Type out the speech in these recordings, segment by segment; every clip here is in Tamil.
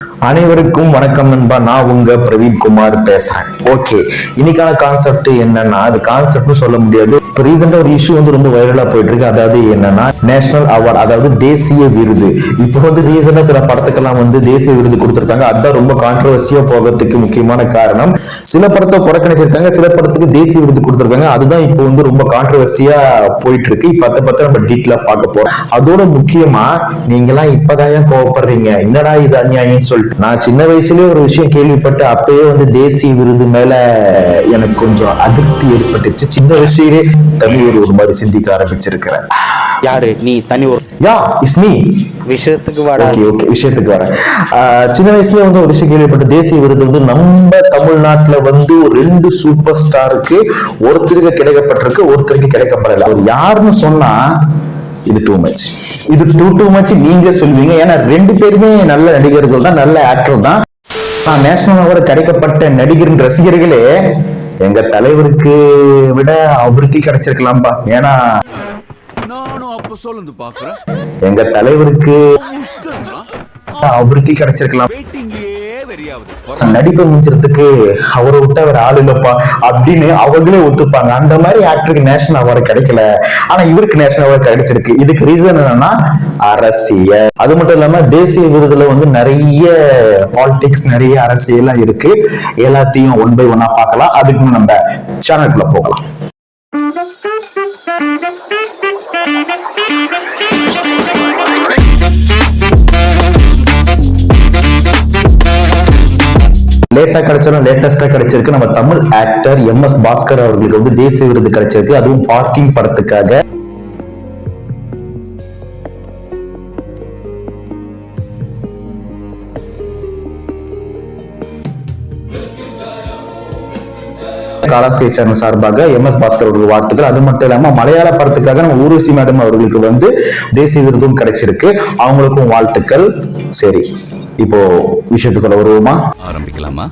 அனைவருக்கும் வணக்கம் நண்பா. நான் உங்க பிரவீன் குமார் பேசுறேன். ஓகே, இன்னைக்கான கான்செப்ட் என்னன்னா, அது கான்செப்ட்னு சொல்ல முடியாது. இப்போ ரீசெண்டா ஒரு இஷ்யூ ரொம்ப வைரலா போயிட்டு இருக்கு. அதாவது என்னன்னா, நேஷனல் அவார்ட், அதாவது தேசிய விருது. இப்போ ரீசெண்டா சில படத்துக்கெல்லாம் தேசிய விருது கொடுத்திருக்காங்க. அதுதான் ரொம்ப கான்ட்ரவர்சியா போகிறதுக்கு முக்கியமான காரணம். சில படத்தை புறக்கணிச்சிருக்காங்க, சில படத்துக்கு தேசிய விருது கொடுத்திருக்காங்க. அதுதான் இப்போ ரொம்ப கான்ட்ரவர்சியா போயிட்டு இருக்கு. இப்ப அதை பத்தி நம்ம டீட்டெயிலா பார்க்க போறோம். அதோட முக்கியமா நீங்க எல்லாம் இப்பதான் கோவப்படுறீங்க, என்னடா இது அநியாயம் சொல்லிட்டு. நான் சின்ன வயசுலயே ஒரு விஷயம் கேள்விப்பட்டு அப்பயே தேசிய விருது மேல எனக்கு கொஞ்சம் அதிருப்தி ஏற்பட்டுச்சு. சின்ன வயசுலயே தனி ஒரு மாதிரி சிந்திக்க ஆரம்பிச்சிருக்கிறேன். யாரு நீ? தனி ஒரு இட்ஸ் மீ. விஷயத்துக்கு வர விஷயத்துக்கு வரேன். சின்ன வயசுல ஒரு விஷயம் கேள்விப்பட்ட, தேசிய விருது நம்ம தமிழ்நாட்டுல ஒரு 2 சூப்பர் ஸ்டாருக்கு ஒருத்தருக்கு கிடைக்கப்பட்டிருக்கு, ஒருத்தருக்கு கிடைக்கப்படல. அவர் யாருன்னு சொன்னா இது டூ மச். இது டூ மச் நீங்க சொல்லுவீங்க. ஏன்னா 2 பேருமே நல்ல நடிகர்கள் தான், நல்ல ஆக்டர் தான். நேஷனல் அவார்டு கிடைக்கப்பட்ட நடிகரின் ரசிகர்களே எங்க தலைவருக்கு விட அவருக்கு கிடைச்சிருக்கலாம்பா. ஏன்னா எங்க தலைவருக்கு அவருக்கு கிடைச்சிருக்கலாம். நடிப்பை மிஞ்சறதுக்கு அவரை விட்டு அவர் ஆள் இல்லப்பா அப்படின்னு அவங்களே ஒத்துப்பாங்க. அந்த மாதிரி ஆக்டருக்கு நேஷனல் அவார்டு கிடைக்கல, ஆனா இவருக்கு நேஷனல் அவார்டு கிடைச்சிருக்கு. இதுக்கு ரீசன் என்னன்னா அரசியல். அது மட்டும் இல்லாம தேசிய விருதுல நிறைய பாலிடிக்ஸ், நிறைய அரசியல் இருக்கு. எல்லாத்தையும் ஒன் பை ஒன்னா பார்க்கலாம். அதுக்கு நம்ம சேனலுக்குள்ள போகலாம். லேட்டா கிடைச்சாலும் லேட்டஸ்டா கிடைச்சிருக்கு. நம்ம தமிழ் ஆக்டர் MS பாஸ்கர் அவர்களுக்கு தேசிய விருது கிடைச்சிருக்கு. அதுவும் பார்க்கிங் படத்துக்காக. காலாஸ்கை சேனல் சார்பாக MS பாஸ்கர் அவர்கள் வாழ்த்துக்கள். அது மட்டும் இல்லாம மலையாள படத்துக்காக நம்ம ஊர்வசி மேடம் அவர்களுக்கு தேசிய விருதும் கிடைச்சிருக்கு. அவங்களுக்கும் வாழ்த்துக்கள். சரி, இப்போ விஷயத்துக்குள்ள வருவோமா? ஆரம்பிக்கலாமா?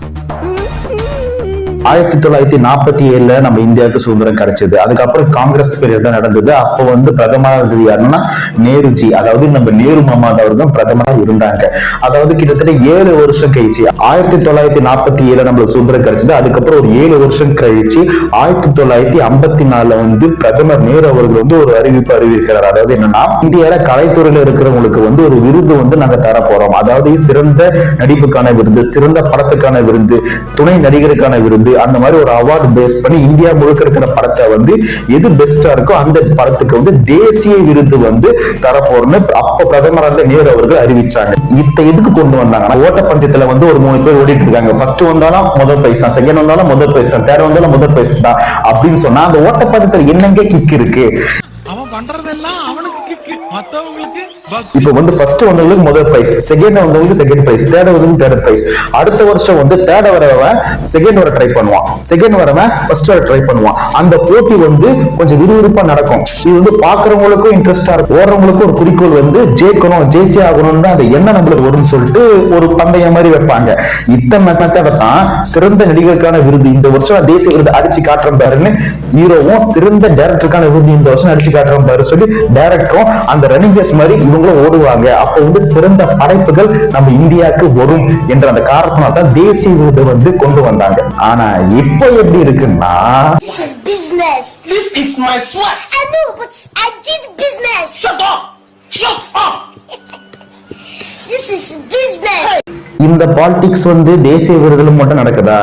1947 நம்ம இந்தியாவுக்கு சுதந்திரம் கிடைச்சது. அதுக்கப்புறம் காங்கிரஸ் பீரியட் தான் நடந்தது. அப்போ பிரதமரா இருந்தது யாருன்னா நேருஜி. அதாவது நம்ம நேரு மாமா அவர் தான் பிரதமரா இருந்தாங்க. அதாவது கிட்டத்தட்ட 7 வருஷம் கழிச்சு 1947 நம்மளுக்கு சுதந்திரம் கிடைச்சது. அதுக்கப்புறம் ஒரு 7 வருஷம் கழிச்சு 1954 பிரதமர் நேரு அவர்கள் ஒரு அறிவிப்பு அறிவிக்கிறார். அதாவது என்னன்னா, இந்தியால கலைத்துறையில இருக்கிறவங்களுக்கு ஒரு விருது நாங்க தர போறோம். அதாவது சிறந்த நடிப்புக்கான விருது, சிறந்த படத்துக்கான விருது, துணை நடிகருக்கான விருது, அந்த மாதிரி ஒரு அவார்டு பேஸ் பண்ணி இந்தியா முழுக்க இருக்கிற படத்தை எது பெஸ்டா இருக்கோ அந்த படத்துக்கு தேசிய விருது தரப்போறன்னு அப்ப பிரதமர் நேரு அவர்கள் அறிவிச்சாங்க. இதை எதுக்கு கொண்டு வந்தாங்க? ஓட்டப்பந்தயத்துல ஒரு 3 பேர் ஓடிட்டு இருக்காங்க. ஃபர்ஸ்ட் வந்தாலும் முதல் பிரைஸ் தான், செகண்ட் வந்தாலும் முதல் பிரைஸ் தான், தேர்ட் வந்தாலும் முதல் பிரைஸ் தான் அப்படின்னு சொன்னா அந்த ஓட்டப்பந்தயத்துல என்னங்க கிக் இருக்கு? அவன் பண்றதெல்லாம் அவனுக்கு கிக், மத்தவங்களுக்கு இப்ப ஃபர்ஸ்ட் வந்தவங்களுக்கு முதல் பிரைஸ், செகண்ட் வந்தவங்களுக்கு செகண்ட் பிரைஸ், தேர்ட் வந்தவங்களுக்கு தேர்ட் பிரைஸ். அடுத்த வருஷம் தேர்ட் வரவன் செகண்ட் வர ட்ரை பண்ணுவான், செகண்ட் வரவன் ஃபர்ஸ்ட் வர ட்ரை பண்ணுவான். அந்த போட்டி கொஞ்சம் விறுவிறுப்பா நடக்கும். இது பாக்குறவங்களுக்கும் இன்ட்ரெஸ்டா இருக்கும், ஓடுறவங்களுக்கும் ஒரு குறிக்கோள் ஜெயிக்கணும், ஜெயிச்சே ஆகணும்னு அது என்ன நம்மளுக்கு வரும்னு சொல்லிட்டு ஒரு பந்தயம் மாதிரி வைப்பாங்க. இத்தனை மெத்தடை தான் சிறந்த நடிகருக்கான விருது இந்த வருஷம் தேசிய விருது அடிச்சு காட்டுறோம் பாருன்னு ஹீரோவும், சிறந்த டைரக்டருக்கான விருது இந்த வருஷம் அடிச்சு காட்டுறோம் பாரு சொல்லி டைரக்டரும் அந்த ரன்னிங் ரேஸ் மாதிரி இவங்களும் ஓடுவாங்க. அப்ப சிறந்த படைப்புகள் நம்ம இந்தியாவுக்கு வரும் என்ற அந்த காரணத்தினால தான் தேசிய விருது கொண்டு வந்தாங்க. ஆனா இப்போ எப்படி இருக்குன்னா, இந்த பாலிடிக்ஸ் தேசிய விருதுல மட்டும் நடக்குதா?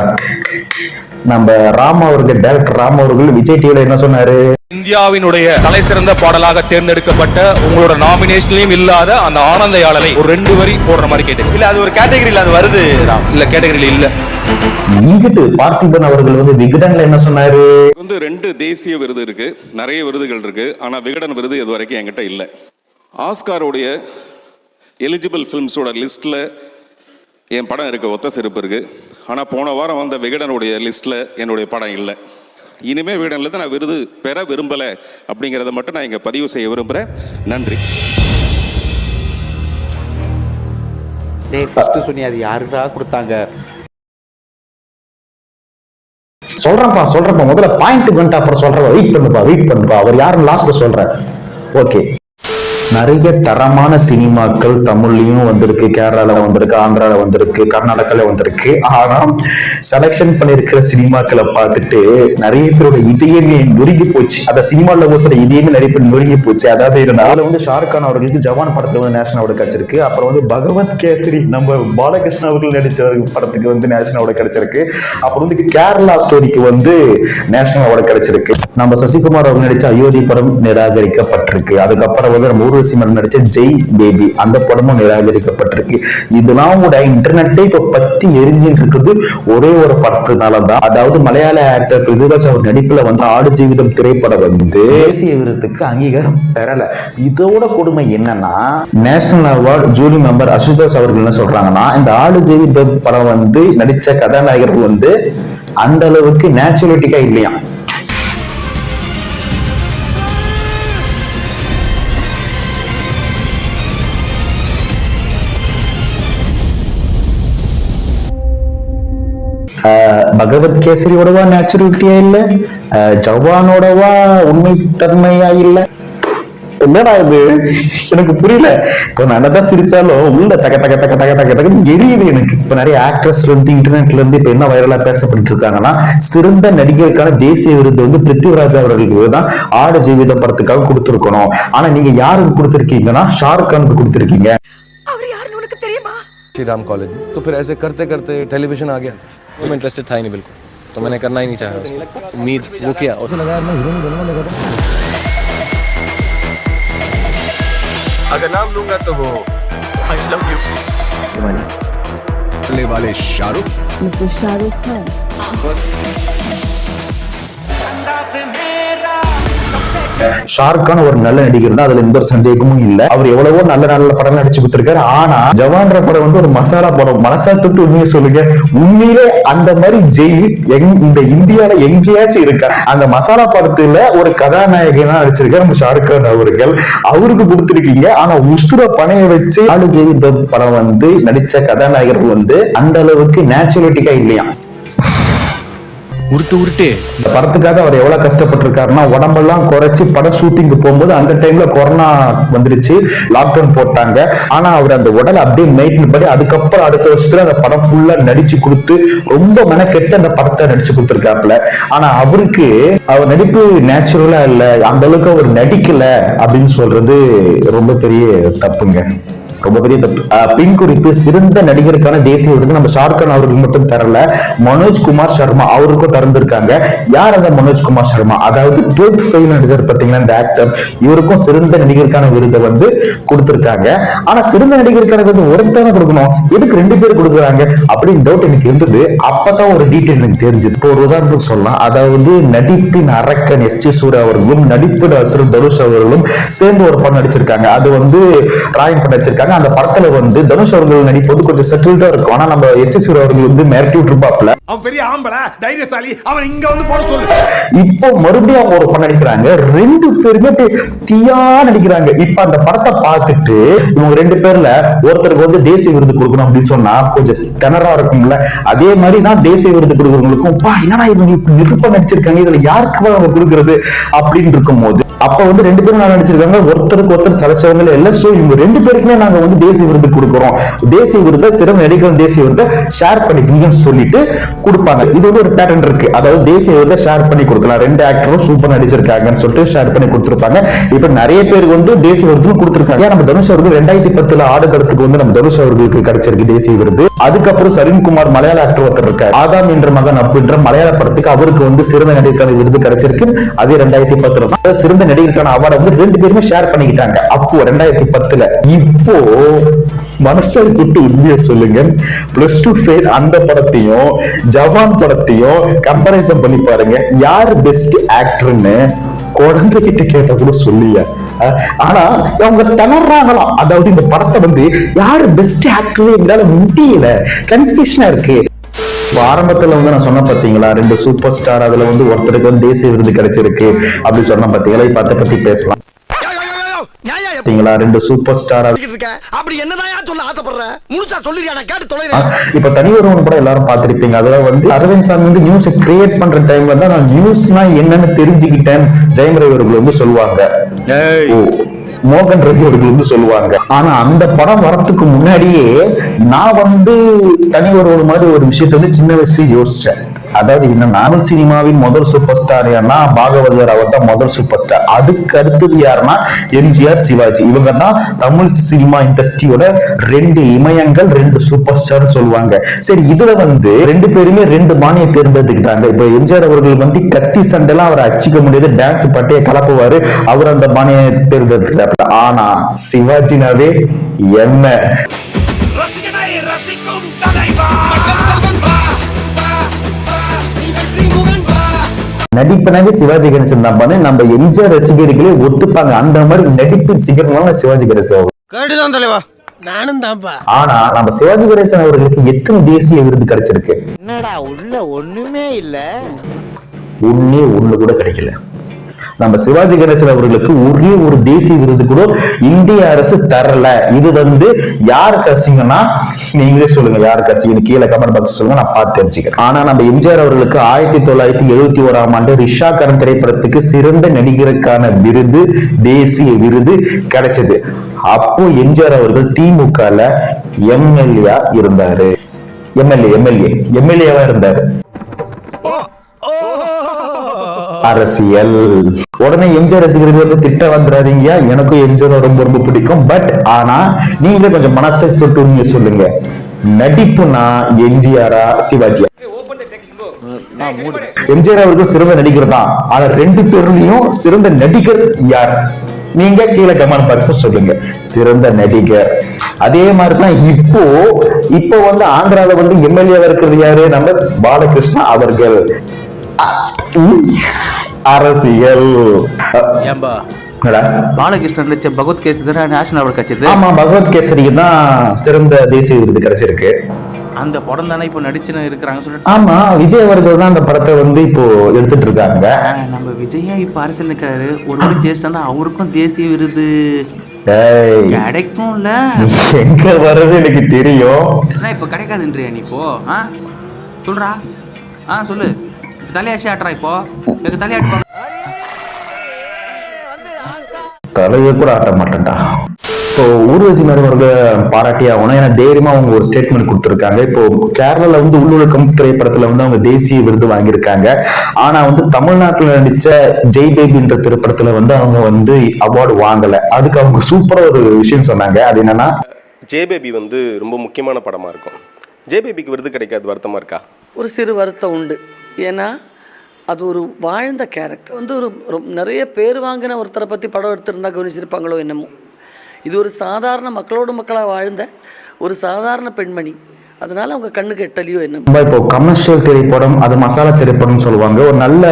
நம்ம ராம் அவர்கள், டைரக்டர் ராம் அவர்கள் விஜய் டிவில என்ன சொன்னாரு? இந்தியாவினுடைய தலை சிறந்த பாடலாக தேர்ந்தெடுக்கப்பட்ட உங்களோட நாமினேஷன்லயும் இல்லாத அந்த ஆனந்த யாழலை ஒரு 2 வரி போடுற மாதிரி கேட்டேன். இல்ல அது ஒரு கேட்டகரியில அது வருது. இல்ல கேட்டகரியில இல்ல. இங்கிட்டு பார்த்திபன் அவர்கள் விகடன்ல என்ன சொன்னாரு? 2 தேசிய விருது இருக்கு, நிறைய விருதுகள் இருக்கு. ஆனா விகடன் விருது இது வரைக்கும் என்கிட்ட இல்ல. ஆஸ்காரோடைய எலிஜிபிள் பிலிம்ஸோட லிஸ்ட்ல என் படம் இருக்கு, ஒத்த செருப்பு இருக்கு. ஆனா போன வாரம் வந்த விகடனுடைய லிஸ்ட்ல என்னுடைய படம் இல்லை. இனிமே விகடன்ல தான் நான் விருது பெற விரும்பல அப்படிங்கறத மட்டும் நான் இங்க பதிவு செய்ய விரும்புறேன். நன்றி. சொன்னி அது யாருக்கா கொடுத்தாங்க? சொல்றப்பா முதல்ல பாயிண்ட் வந்துட்டு அப்புறம் சொல்றேன். வெயிட் பண்ணுப்பா அவர் யாருன்னு லாஸ்ட்ல சொல்றேன். ஓகே, நிறைய தரமான சினிமாக்கள் தமிழ்லயும் வந்திருக்கு, கேரளால வந்திருக்கு, ஆந்திரால வந்திருக்கு, கர்நாடகால வந்திருக்கு. ஆனா செலக்ஷன் பண்ணிருக்கிற சினிமாக்களை பார்த்துட்டு நிறைய பேரோட இதயமே நொறுங்கி போச்சு. அந்த சினிமா லவர்ஸோட இதயமே நிறைய பேர் நொறுங்கி போச்சு. அதாவது அதுல வந்து ஷாருக் கான் அவர்களுக்கு ஜவான் படத்துல வந்து நேஷனல் அவார்டு கிடைச்சிருக்கு. அப்புறம் வந்து பகவத் கேசரி நம்ம பாலகிருஷ்ண அவர்கள் நடிச்ச படத்துக்கு வந்து நேஷனல் அவார்டு கிடைச்சிருக்கு. அப்புறம் வந்து கேரளா ஸ்டோரிக்கு வந்து நேஷனல் அவார்டு கிடைச்சிருக்கு. நம்ம சசிகுமார் அவர்கள் நடிச்ச அயோத்தி படம் நிராகரிக்கப்பட்டிருக்கு. அதுக்கப்புறம் வந்து நம்ம ஊர்வசி மேடம் நடிச்ச ஜெய் பேபி அந்த படமும் நிராகரிக்கப்பட்டிருக்கு. இதெல்லாம் கூட இன்டர்நெட்டே இப்ப பத்தி எரிஞ்சிட்டு இருக்குது ஒரே ஒரு படத்தினாலதான். அதாவது மலையாள ஆக்டர் பிருத்திவிராஜ் அவர் நடிப்புல வந்து ஆடு ஜீவிதம் திரைப்படம் வந்து தேசிய விருதுக்கு அங்கீகாரம் பெறல. இதோட கொடுமை என்னன்னா, national award jury member Ashutosh அவர்கள் என்ன சொல்றாங்கன்னா, இந்த ஆடு ஜீவிதம் படம் வந்து நடிச்ச கதாநாயகர்கள் வந்து அந்த அளவுக்கு நேச்சுரலிட்டிக்கா இல்லையா. பகவத் கேசரியோடவா நேச்சுரலிட்டியா இல்ல, ஜவானோடவா உண்மைத்தன்மையா இல்ல, என்னடா இது எனக்கு புரியல. இப்போ நான் என்னதான் சிரிச்சாலும் உள்ள தக தக தக தக தக தக எரியுது எனக்கு. இப்ப நிறைய ஆக்ட்ரஸ் வந்து இன்டர்நெட்ல இருந்து இப்ப என்ன வைரலா பேசப்பட்டு இருக்காங்கன்னா, சிறந்த நடிகருக்கான தேசிய விருது வந்து பிருத்திவிராஜ் அவர்களுக்கு தான் ஆடு ஜீவித படத்துக்காக கொடுத்திருக்கணும். ஆனா நீங்க யாருக்கு கொடுத்திருக்கீங்கன்னா ஷாருக் கானுக்கு கொடுத்திருக்கீங்க. श्री राम कॉलेज में। तो फिर ऐसे करते करते टेलीविजन आ गया। मैं इंटरेस्टेड था ही नहीं बिल्कुल, तो मैंने करना ही नहीं चाहा। उम्मीद वो किया और लगा मैं हीरो नहीं बनूंगा। लगा अगर नाम लूंगा तो वो आई लव यू चलने वाले शाहरुख खान। ஷாருக் கான் ஒரு நல்ல நடிகர் தான், அதுல எந்த ஒரு சந்தேகமும் இல்ல. அவர் எவ்வளவோ நல்ல நல்ல படம் நடிச்சு கொடுத்திருக்காரு. ஆனா ஜவான்ற படம் வந்து ஒரு மசாலா படம். மனசா தொட்டு உண்மையை சொல்லுங்க, உண்மையிலே அந்த மாதிரி ஜெயில் இந்த இந்தியால எங்கேயாச்சும் இருக்கா? அந்த மசாலா படத்துல ஒரு கதாநாயகனா நடிச்சிருக்காரு நம்ம ஷாருக் கான் அவர்கள். அவருக்கு கொடுத்திருக்கீங்க. ஆனா உசுர பணைய வச்சு ஆடு ஜெயில் இந்த படம் வந்து நடிச்ச கதாநாயகர்கள் வந்து அந்த அளவுக்கு நேச்சுரலிட்டிக்கா இல்லையா. உருட்டு இந்த படத்துக்காக அவர் எவ்வளவு கஷ்டப்பட்டிருக்காருன்னா, உடம்பெல்லாம் குறைச்சி படம் ஷூட்டிங்கு போகும்போது அந்த டைம்ல கொரோனா வந்துருச்சு, லாக்டவுன் போட்டாங்க. ஆனா அவர் அந்த உடலை அப்படியே மெயின்டைன் பண்ணி அதுக்கப்புறம் அடுத்த வருஷத்துல அந்த படம் ஃபுல்லா நடிச்சு கொடுத்து ரொம்ப மெனக்கெட்டு அந்த படத்தை நடிச்சு கொடுத்திருக்காப்புல. ஆனா அவருக்கு அவர் நடிப்பு நேச்சுரலா இல்ல, அந்த அளவுக்கு அவர் நடிக்கல அப்படின்னு சொல்றது ரொம்ப பெரிய தப்புங்க, ரொம்ப பெரிய தப்பு. பின் குறிப்பு, சிறந்த நடிகருக்கான தேசிய விருது நம்ம ஷாருக் கான் அவருக்கு மட்டும் தரல, மனோஜ் குமார் சர்மா அவருக்கும் திறந்திருக்காங்க. யார் அந்த மனோஜ் குமார் சர்மா? அதாவது 12th ஃபெயில் நடிகர் பாத்தீங்கன்னா இந்த ஆக்டர், இவருக்கும் சிறந்த நடிகருக்கான விருதை வந்து கொடுத்திருக்காங்க. ஆனா சிறந்த நடிகருக்கான விருது ஒருத்தர கொடுக்கணும், எதுக்கு ரெண்டு பேர் கொடுக்குறாங்க அப்படின்னு டவுட் எனக்கு இருந்தது. அப்பதான் ஒரு டீட்டெயில் எனக்கு தெரிஞ்சது. இப்போ ஒரு உதாரணத்துக்கு சொல்லலாம், அதாவது நடிப்பின் அரக்கன் எஸ்.ஜே. சூர்யா அவர்களும் நடிப்பின் அசுரன் தனுஷ் அவர்களும் சேர்ந்து ஒரு படம் நடிச்சிருக்காங்க. அது வந்து ராயன் படம் நடிச்சிருக்காங்க. அந்த படத்துல வந்து தனுஷ் அவர்கள் நடிப்பது கொஞ்சம் செட்டில்டா இருக்கும். ஆனா நம்ம எஸ்.ஜே. சூர்யா அவர்கள் வந்து மிரட்டி இருப்பாப்ல, அவன் பெரிய ஆம்பளை தைரியசாலி, அவன் இங்க வந்து போட சொல்லு. இப்போ மறுபடியும் அவங்க ஒரு படம் நடிக்கிறாங்க, ரெண்டு பேருமே அப்படியே தீயா நடிக்கிறாங்க. இப்ப அந்த படத்தை பார்த்துட்டு இவங்க ரெண்டு பேர்ல ஒருத்தருக்கு வந்து தேசிய விருது கொடுக்கணும் அப்படின்னு சொன்னா கொஞ்சம் திணறா இருக்கும்ல. அதே மாதிரிதான் தேசிய விருது கொடுக்கறவங்களுக்கும் என்னடா இவங்க இப்படி நிருப்பம் நடிச்சிருக்காங்க, இதுல யாருக்கு அவங்க கொடுக்கறது அப்படின்னு இருக்கும் போது, அப்ப வந்து ரெண்டு பேரும் நான் நடிச்சிருக்காங்க, ஒருத்தருக்கு ஒருத்தர் சலைச்சவங்க இல்ல. சோ இவங்க ரெண்டு பேருக்குமே நாங்க வந்து தேசிய விருது கொடுக்கிறோம், தேசிய விருதை சிறந்த நடிகர் தேசிய விருதை ஷேர் பண்ணிக்கீங்கன்னு சொல்லிட்டு கொடுப்பாங்க. இது வந்து ஒரு பேட்டர்ன் இருக்கு, அதாவது தேசிய விருதை ஷேர் பண்ணி கொடுக்கலாம். ரெண்டு ஆக்டரும் சூப்பர் நடிச்சிருக்காங்கன்னு சொல்லிட்டு ஷேர் பண்ணி கொடுத்திருப்பாங்க. இப்ப நிறைய பேருக்கு வந்து தேசிய விருது கொடுத்திருக்காங்க. நம்ம தனுஷ் அவர்கள் 2010 ஆடுகளத்துக்கு வந்து நம்ம தனுஷ் அவர்களுக்கு கிடைச்சிருக்கு தேசிய விருது. அதுக்கப்புறம் சரின்குமார் மலையாள ஆக்டர் ஒருத்தர் இருக்காரு, ஆதாம் என்ற மகன் அப்படின்ற மலையாள படத்துக்கு அவருக்கு வந்து சிறந்த நடிகருக்கான விருது கிடைச்சிருக்கு. அதே 2010 சிறந்த நடிகருக்கான அவார்டை வந்து ரெண்டு பேருமே ஷேர் பண்ணிக்கிட்டாங்க. அப்போ 2010 இப்போ மனசை தொட்டு உண்மையை சொல்லுங்க, +2 ஃபெயில் அந்த படத்தையும் ஜவான் படத்தையும் கம்பேரிசன் பண்ணி பாருங்க, யார் பெஸ்ட் ஆக்டர்னு குழந்தைகிட்ட கேட்ட கூட சொல்லியா. ஆனா அவங்க திணறாங்களாம். அதாவது இந்த படத்தை வந்து யாரு பெஸ்ட் ஆக்டர் எங்களால முடியல, கன்ஃபியூஷனா இருக்கு. ஆரம்பத்துல வந்து நான் சொன்ன பாத்தீங்களா, 2 சூப்பர் ஸ்டார், அதுல வந்து ஒருத்தருக்கு வந்து தேசிய விருது கிடைச்சிருக்கு அப்படி சொன்ன பாத்தீங்களா. இப்ப அதை பத்தி பேசலாம். 2 சூப்பர் ஸ்டார், அப்படி என்னதான் சொல்ல ஆசைப்படுற, முழுசா சொல்லியா, நான் கேட்டு தொலைறேன். இப்ப தனி ஒருவன் கூட எல்லாரும் பாத்திருப்பீங்க. அதுல வந்து அரவிந்த் சாமி வந்து நியூஸ் கிரியேட் பண்ற டைம்ல தான் நான் நியூஸ்னா என்னன்னு தெரிஞ்சுக்கிட்டேன் ஜெயம் ரவி அவர்கள் வந்து சொல்லுவாங்க. மோகன் ரவி அவர்கள் வந்து சொல்லுவாங்க. ஆனா அந்த படம் வரத்துக்கு முன்னாடியே நான் வந்து தனி ஒரு மாதிரி ஒரு விஷயத்த வந்து சின்ன வயசுல யோசிச்சேன். அதாவது இன்னும் தமிழ் சினிமாவின் முதல் சூப்பர் ஸ்டார் யாருன்னா பாகவதர், அவர் தான் முதல் சூப்பர் ஸ்டார். அதுக்கு அடுத்தது யாருன்னா எம்ஜிஆர், சிவாஜி. இவங்க தான் தமிழ் சினிமா இண்டஸ்ட்ரியோட 2 இமயங்கள், 2 சூப்பர் ஸ்டார் சொல்லுவாங்க. சரி, இதுல வந்து 2 பேருமே 2 பாணியை தேர்ந்தெடுத்துக்கிட்டாங்க. இப்ப எம்ஜிஆர் அவர்கள் வந்து கத்தி சண்டைலாம் அவரை அச்சிக்க முடியாது, டான்ஸ் பட்டையை கலப்புவாரு, அவர் அந்த பாணியை தேர்ந்தெடுத்துட்டாரு. ஆனா சிவாஜினாவே என்ன நடிப்பனாவே சிவாஜி கணேசன் தான் பண்ணு. நம்ம எம்ஜிஆர் ரசிகர்களே ஒத்துப்பாங்க. அந்த மாதிரி நடிப்பின் சிகரமான சிவாஜி கணேசன். கேட்டுதான் தலைவா, நானும் தான்ப்பா. ஆனா நம்ம சிவாஜி கணேசன் அவர்களுக்கு எத்தனை தேசிய விருது கிடைச்சிருக்கு? என்னடா உள்ள ஒண்ணுமே இல்ல, ஒண்ணு கூட கிடைக்கல. நம்ம சிவாஜி கணேசன் அவர்களுக்கு ஒரே ஒரு தேசிய விருது கூட இந்திய அரசு தரல. இது வந்து யாருக்கு அசிங்கன்னா நீங்களே சொல்லுங்க, யாருக்கு அசிங்கன்னு கீழே கமெண்ட் பாக்ஸ் சொல்லுங்க, நான் பார்த்து தெரிஞ்சுக்கிறேன். ஆனா நம்ம எம்ஜிஆர் அவர்களுக்கு 1971ஆம் ஆண்டு ரிஷா கரன் திரைப்படத்துக்கு சிறந்த நடிகருக்கான விருது, தேசிய விருது கிடைச்சது. அப்போ எம்ஜிஆர் அவர்கள் திமுகல எம்எல்ஏ இருந்தாரு. எம்எல்ஏவா இருந்தாரு. அரசியல். உடனே எம்ஜிஆர் ரசிகர்கள் வந்து திட்ட வந்துடாதீங்க, எனக்கும் எம்ஜிஆர் ரொம்ப ரொம்ப பிடிக்கும். பட் ஆனா நீங்களே கொஞ்சம் மனசை தொட்டு நீங்க சொல்லுங்க, நடிப்புனா எம்ஜிஆரா சிவாஜியா? எம்ஜிஆர் அவர்கள் சிறந்த நடிகர் தான். ஆனா 2 பேர்லயும் சிறந்த நடிகர் யார்? நீங்க கீழே கமெண்ட் பாக்ஸ் சொல்லுங்க, சிறந்த நடிகர். அதே மாதிரிதான் இப்போ வந்து ஆந்திரால வந்து எம்எல்ஏவா இருக்கிறது யாரு? நம்ம பாலகிருஷ்ணா அவர்கள். அரசியல். பாலகிருஷ்ணன் நடிச்ச பகவத் கேசரி நேஷனல் அவார்டு கிடைச்சது. ஆமா, பகவத் கேசரிக்கு தான் சிறந்த தேசிய விருது கிடைச்சிருக்கு. அந்த படம் தானே இப்போ நடிச்சு இருக்கிறாங்க சொல்லிட்டு. ஆமா, விஜய் அவர்கள் தான் அந்த படத்தை வந்து இப்போ எடுத்துட்டு இருக்காங்க. நம்ம விஜயும் இப்ப அரசியல் நிற்கிறாரு, ஒரு ஜேஷ்டா அவருக்கும் தேசிய விருது கிடைக்கும்ல. எங்க வர்றது எனக்கு தெரியும். இப்ப கிடைக்காதுன்றியா நீ? இப்போ சொல்றா, சொல்லு. தலையாட்சி ஆட்டுறா, இப்போ எனக்கு தலையாட்டு தலையை கூட ஆட்ட மாட்டேன்டா. இப்போ ஊர்வசி மேடம் அவர்கள் பாராட்டி ஆகணும். ஏன்னா தைரியமா அவங்க ஒரு ஸ்டேட்மெண்ட் கொடுத்திருக்காங்க. இப்போ கேரளால வந்து உள்ளொழுக்கம் திரைப்படத்துல வந்து அவங்க தேசிய விருது வாங்கியிருக்காங்க. ஆனா வந்து தமிழ்நாட்டுல நடிச்ச ஜெய் பேபின்ற திரைப்படத்துல வந்து அவங்க வந்து அவார்டு வாங்கல. அதுக்கு அவங்க சூப்பரா ஒரு விஷயம் சொன்னாங்க. அது என்னன்னா, ஜெய் பேபி வந்து ரொம்ப முக்கியமான படமா இருக்கும். ஜெய் பேபிக்கு விருது கிடைக்காது, வருத்தமா இருக்கா? ஒரு சிறு வருத்தம் உண்டு. ஏன்னா அது ஒரு வாழ்ந்த கேரக்டர். வந்து ஒரு நிறைய பேர் வாங்கின ஒருத்தரை பற்றி படம் எடுத்திருந்தா கவனிச்சிருப்பாங்களோ என்னமோ. இது ஒரு சாதாரண மக்களோடு மக்களாக வாழ்ந்த ஒரு சாதாரண பெண்மணி. அதனால அவங்க கண்ணுக்கு எட்டலையோ என்ன. இப்போ கமர்ஷியல் திரைப்படம், அது மசாலா திரைப்படம் சொல்லுவாங்க. ஒரு நல்ல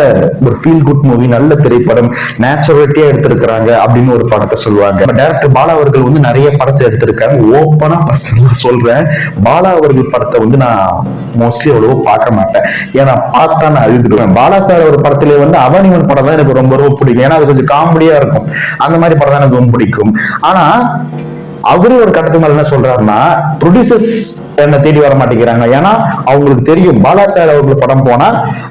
ஒரு ஃபீல் குட் மூவி, நல்ல திரைப்படம், நேச்சுரலிட்டியா எடுத்திருக்கிறாங்க அப்படின்னு ஒரு படத்தை சொல்லுவாங்க. டைரக்டர் பாலா அவர்கள் வந்து நிறைய படத்தை எடுத்திருக்காங்க. ஓப்பனா பர்சனலா சொல்றேன், பாலா அவர்கள் படத்தை வந்து நான் மோஸ்ட்லி அவ்வளவோ பார்க்க மாட்டேன். ஏன்னா பார்த்தா நான் அழுதுடுவேன். பாலா சார் ஒரு படத்திலே வந்து அவனிவன் படம் தான் எனக்கு ரொம்ப ரொம்ப பிடிக்கும். ஏன்னா அது கொஞ்சம் காமெடியா இருக்கும். அந்த மாதிரி படம் தான் எனக்கு ரொம்ப பிடிக்கும். ஆனா அவரே ஒரு கட்டத்துக்கு மேல என்ன சொல்றாருன்னா, ப்ரொடியூசர்ஸ் என்ன தேடி வர மாட்டேங்கிறாங்க. ஏன்னா அவங்களுக்கு தெரியும் பாலா சார் அவர்கள் படம் போனா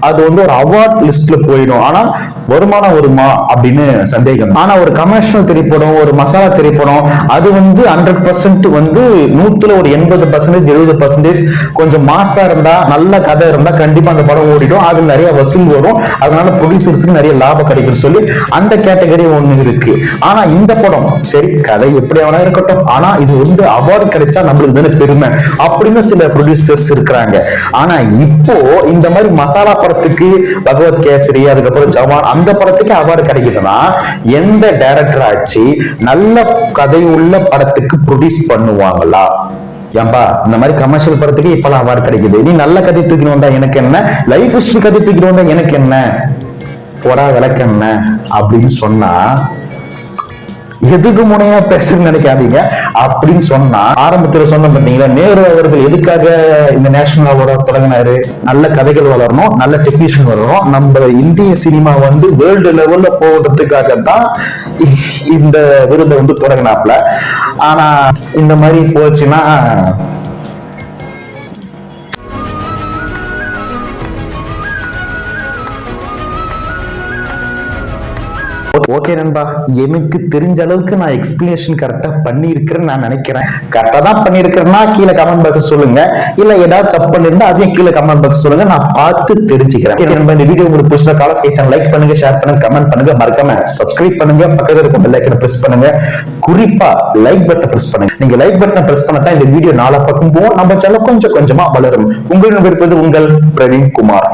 அது வந்து ஒரு அவார்ட் லிஸ்ட்ல போயிடும். ஆனா வருமானம் வருமா அப்படின்னு சந்தேகம். ஆனா ஒரு கமர்ஷியல் திரைப்படம், ஒரு மசாலா திரைப்படம், அது வந்து 100% வந்து 100ல ஒரு 80%, 70% கொஞ்சம் மாசா இருந்தா, நல்ல கதை இருந்தா கண்டிப்பா அந்த படம் ஓடிடும். அது நிறைய வசூல் வரும். அதனால ப்ரொடியூசர்ஸ்க்கு நிறைய லாபம் கிடைக்கும் சொல்லி அந்த கேட்டகரி ஒண்ணு இருக்கு. ஆனா இந்த படம் சரி, கதை எப்படி அவனா இருக்கட்டும், ஆனா இது வந்து அவார்டு கிடைச்சா நம்மளுக்கு தானே பெருமை அப்படின்னு சில ப்ரொடியூசர்ஸ் இருக்கிறாங்க. ஆனா இப்போ இந்த மாதிரி மசாலா படத்துக்கு பகவத் கேசரி, அதுக்கப்புறம் ஜவான், அந்த படத்துக்கு அவார்டு கிடைக்குதுன்னா எந்த டைரக்டர் ஆச்சு நல்ல கதை உள்ள படத்துக்கு ப்ரொடியூஸ் பண்ணுவாங்களா? ஏன்பா இந்த மாதிரி கமர்ஷியல் படத்துக்கு இப்பெல்லாம் அவார்டு கிடைக்குது. நீ நல்ல கதை தூக்கிட்டு வந்தா எனக்கு என்ன, லைஃப் ஹிஸ்டரி கதை தூக்கிட்டு வந்தா எனக்கு என்ன, போடா விளக்கென்ன அப்படின்னு சொன்னா எதுக்கு முனையா பேசுன்னு நினைக்காதீங்க. அப்படின்னு சொன்னா ஆரம்பத்துல சொன்ன பாத்தீங்களா, நேரு அவர்கள் எதுக்காக இந்த நேஷனல் அவார்டு தொடங்கினாரு? நல்ல கதைகள் வளரணும், நல்ல டெக்னீஷியன் வளரணும், நம்ம இந்திய சினிமா வந்து வேர்ல்டு லெவல்ல போகிறதுக்காக தான் இந்த விருதை வந்து தொடங்கினாப்ல. ஆனா இந்த மாதிரி போச்சுன்னா ஓகே நண்பா, எனக்கு தெரிஞ்ச அளவுக்கு நான் எக்ஸ்பிளனேஷன் கரெக்டா பண்ணியிருக்கிறேன்னு நான் நினைக்கிறேன். கரெக்டா தான் பண்ணியிருக்கிறேன்னா கீழே கமெண்ட் பாக்ஸ் சொல்லுங்க, இல்ல ஏதாவது தப்பு பண்ணிருந்தா அதையும் கீழே கமெண்ட் பாக்ஸ் சொல்லுங்க, நான் பார்த்து தெரிஞ்சுக்கிறேன். இந்த வீடியோ உங்களுக்கு பிடிச்ச காலஸ் கைசன் லைக் பண்ணுங்க, ஷேர் பண்ணுங்க, கமெண்ட் பண்ணுங்க, மறக்காம சப்ஸ்கிரைப் பண்ணுங்க, பக்கத்துல இருக்க பெல் ஐகானை பிரஸ் பண்ணுங்க, குறிப்பா லைக் பட்டனை பிரஸ் பண்ணுங்க. நீங்க லைக் பட்டனை பிரஸ் பண்ணா இந்த வீடியோ 4 பக்கம் போகும், நம்ம சேனல் கொஞ்சம் கொஞ்சமா வளரும். உங்களிடம் இருப்பது உங்கள் பிரவீன் குமார்.